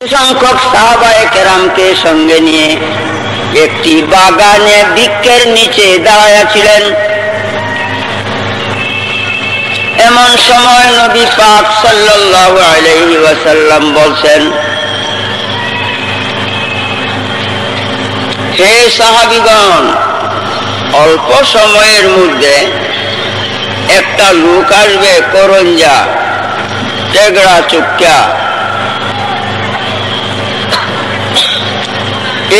সংখ্যক সাহাবায়ে কেরামকে সঙ্গে নিয়ে একটি বাগানে বৃক্ষের নিচে দাঁড়ায়া ছিলেন। এমন সময় নবী পাক সাল্লাল্লাহু আলাইহি ওয়াসাল্লাম বলছেন, হে সাহাবীগণ, অল্প সময়ের মধ্যে একটা লোক আসবে, করঞ্জা, তেগড়া চুক্কা।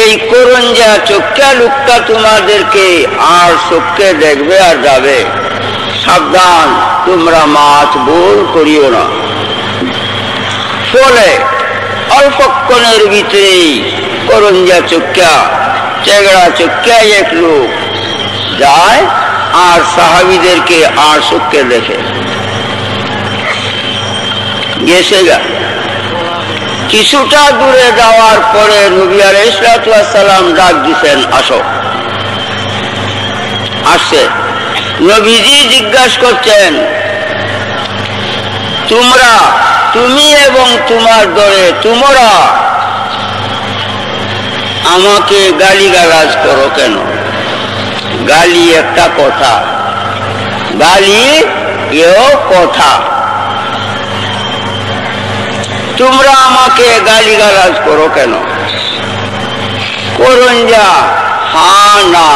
এই করঞ্জা চোখা লোকটা তোমাদেরকে আর চোখে দেখবে আর যাবে। সাবধান, তোমরা মাছ ভুল করিও না। ফলে অল্পক্ষণের ভিতরেই করঞ্জা চোখা, চেগড়া চোখা এক লোক যায় আর সাহাবীদেরকে আর চোখে দেখে গেছে গা। কিছুটা দূরে যাওয়ার পরে নবী আলাইহিস সালাম ডাক দিছেন, আসো। আসছে। নবীজি জিজ্ঞাসা করছেন, তুমি এবং তোমার দলে তোমরা আমাকে গালিগালাজ করো কেন? গালি একটা কথা, গালি এও কথা। তোমরা আমাকে গালিগালাজ করো কেন? করঞ্জা হ্যাঁ না,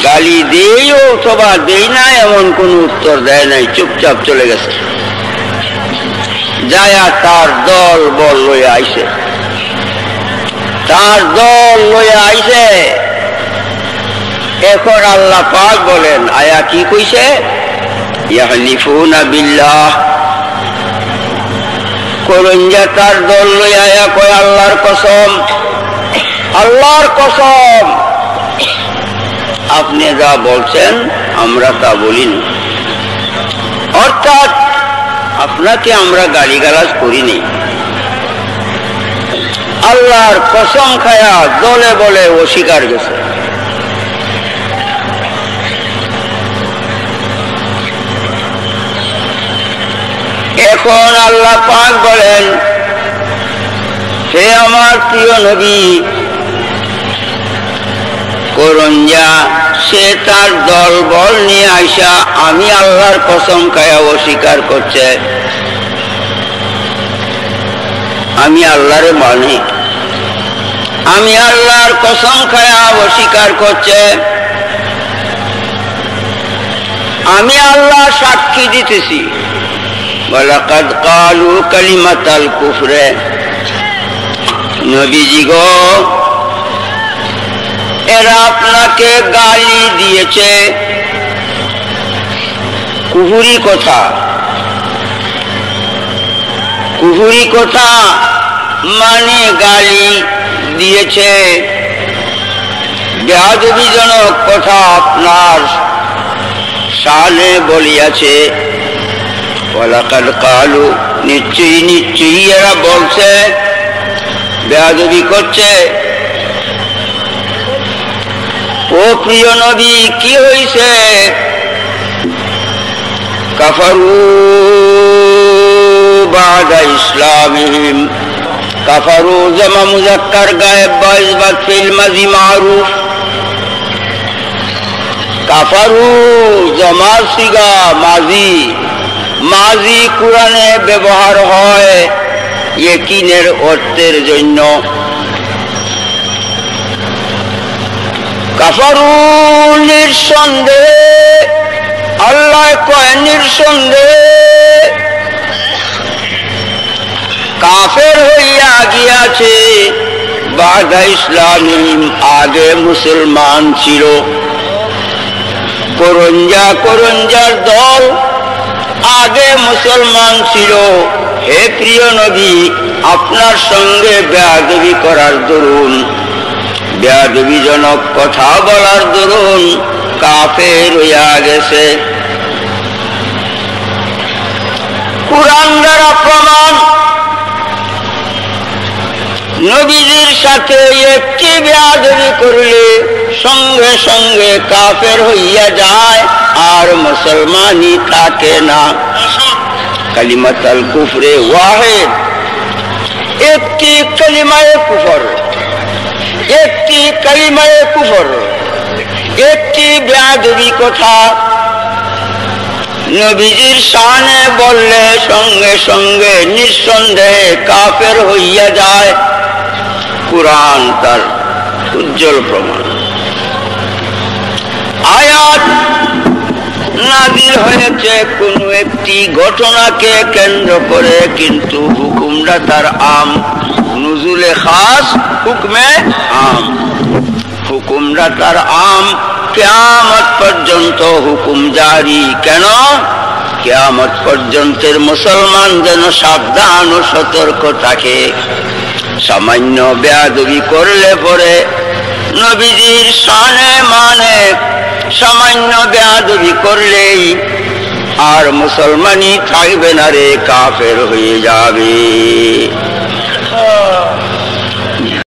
গালি দেই অথবা দেই না এমন কোন উত্তর দেয় নাই, চুপচাপ চলে গেছে। যায়া তার দল বল লইয়া আইছে, তার দল লইয়া আইছে। এখন আল্লাহ পাক বলেন, আয়া কি কইছে? ইয়াহলিফুনা বিল্লাহ। করঞ্জা তার দল লইয়া আয়া কয়, আল্লাহর কসম, আল্লাহর কসম, আপনি যা বলছেন আমরা তা বলিনি। অর্থাৎ আপনাকে আমরা গালিগালাজ করিনি। আল্লাহর কসম খায়া দলে বলে অস্বীকার গেছে। এখন আল্লাহ পাক বলেন, হে আমার প্রিয় নবী, করঞ্জা সে তার দল বল নিয়ে আইসা আমি আল্লাহর কসম খায়া অস্বীকার করছে। আমি আল্লাহরে মানি, আমি আল্লাহর কসম খায়া অস্বীকার করছে। আমি আল্লাহ সাক্ষী দিতেছি, ওয়ালাকাদ ক্বালু কালিমাতাল কুফরে। নবীজি গো, এরা আপনাকে গালি দিয়েছে, কুফরি কথা। কুফরি কথা মানে গালি দিয়েছে, বেয়াদবিজনক কথা আপনার শানে বলিয়াছে। ওয়ালাকাদ ক্বালু, নিশ্চয়ই নিশ্চয়ই এরা বলছে, বেয়াদবি করছে। ও প্রিয় নবী, কি হইছে? কাফারু বাদা ইসলামিহিম। কাফারু জামা মুযাক্কার গায়েব বা ইসবাত ফিল মাজি মারুফ। কাফারু জামা সিগা মাজি, মাজি কুরআনে ব্যবহার হয় ইয়াকিনের অর্থের জন্য। কাফারু নিঃসন্দেহে, আল্লাহ কয় নিঃসন্দেহে কাফের হইয়া গিয়াছে। বাদা ইসলামিহিম, আগে মুসলমান ছিল। করঞ্জার দল আগে মুসলমান ছিল। হে প্রিয় নবী, আপনার সঙ্গে বেয়াদবি করার দরুন, বেয়াদবিজনক কথা বলার দরুন কাফের হইয়া গেছে। কুরআন দ্বারা প্রমাণ, নবীজির সাথে একটি বেয়াদবি করলে সঙ্গে সঙ্গে কাফের হইয়া যায় আর মুসলমানই থাকে না। কালিমাতুল কুফরে ওয়াহিদ, একটি কালিমায়ে কুফর, একটি কালিমায়ে কুফর, একটি বেয়াদবি কথা নবীজির শানে বললে সঙ্গে সঙ্গে নিঃসন্দেহে কাফের হইয়া যায়। কুরআন তার উজ্জ্বল প্রমাণ। আয়াত নাযিল হয়েছে কোন একটি ঘটনাকে কেন্দ্র করে, কিন্তু হুকুমটা তার আম। নুজুলে খাস, হুকমে আম। হুকুমটা তার আম, কিয়ামত পর্যন্ত হুকুম জারি। কেন? কিয়ামত পর্যন্তের মুসলমান যেন সাবধান ও সতর্ক থাকে। সামান্য বেয়াদবি করলে পরে নবীজির শানে মানে, সামান্য বেয়াদবি করলেই আর মুসলমানই থাকবে না রে, কাফের হয়ে যাবে।